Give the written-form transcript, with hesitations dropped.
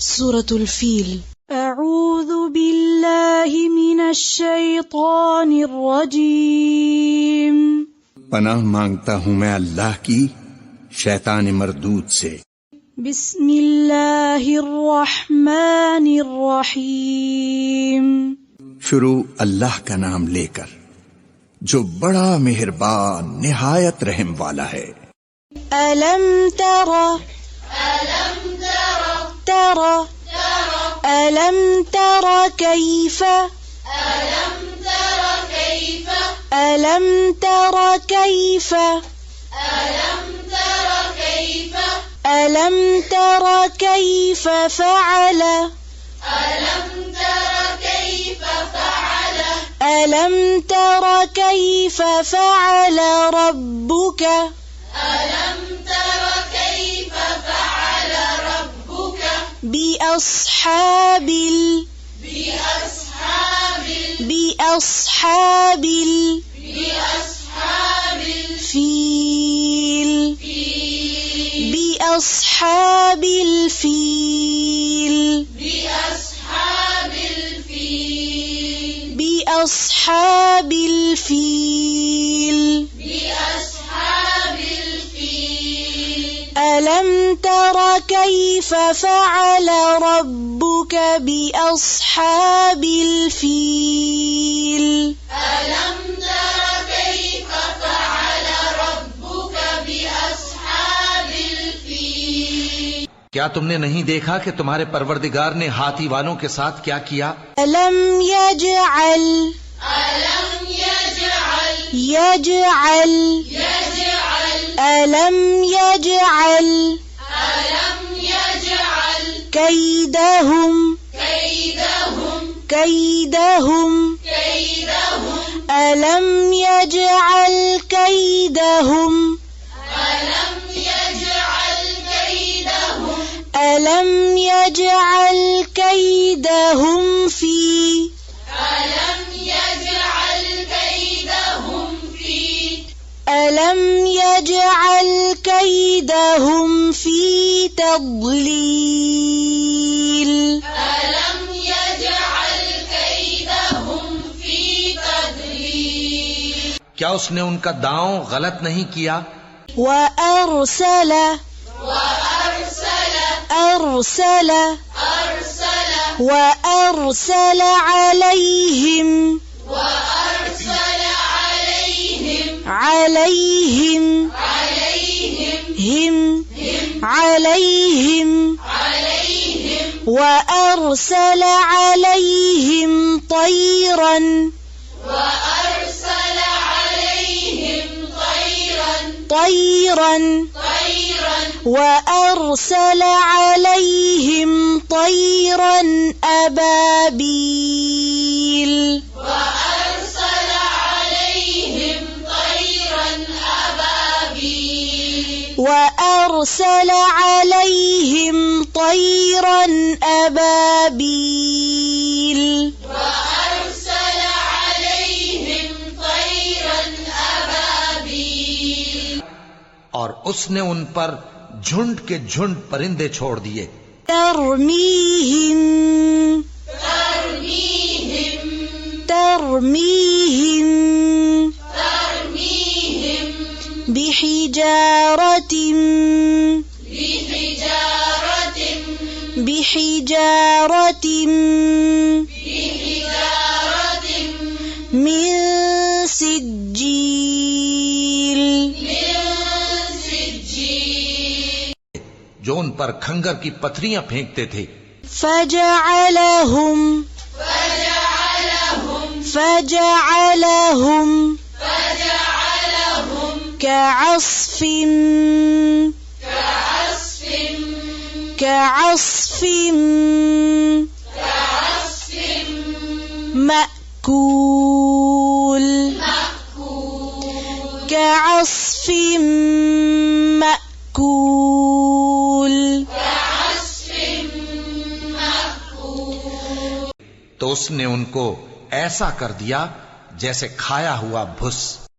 सूरतुल feel. अऊज़ु बिल्लाहि मिनश शैतानिर रजीम। पनाह मांगता हूँ मैं अल्लाह की शैतान मरदूद से। बिस्मिल्लाहिर रहमानिर रहीम। शुरू अल्लाह का नाम लेकर जो बड़ा मेहरबान निहायत रहम वाला है। अलम तरा तरा अलम तरा कैफ अलम तरा कैफ अलम तरा कैफ फ़अल ألم تر كيف فعل ربك بأصحاب الفيل بأصحاب الفيل بأصحاب الفيل ألم تر كيف فعل ربك بأصحاب الفيل ألم تر كيف فعل ربك بأصحاب الفيل। क्या तुमने नहीं देखा कि तुम्हारे परवरदिगार ने हाथी वालों के साथ क्या किया? अलम यजअल अलम यजअल कैदहुम अलम यजअल कैदहुम अलम यजअल कैदहुम फी अलम यजअल कैदहुम फी तضलील क्या उसने उनका दांव गलत नहीं किया? وأرسل عليهم وأرسل عليهم طيرا وأرسل عليهم طيرا أبابيل وأرسل عليهم طيرا أبابيل और उसने उन पर झुंड के झुंड परिंदे छोड़ दिए। तरमीहिम बिहिजारतिम मिन सिज्जील जो उन पर खंगर की पथरियां फेंकते थे। फजअलहुम कअस्फिम मअकूल कअस्फिम मअकूल। तो उसने उनको ऐसा कर दिया जैसे खाया हुआ भुस।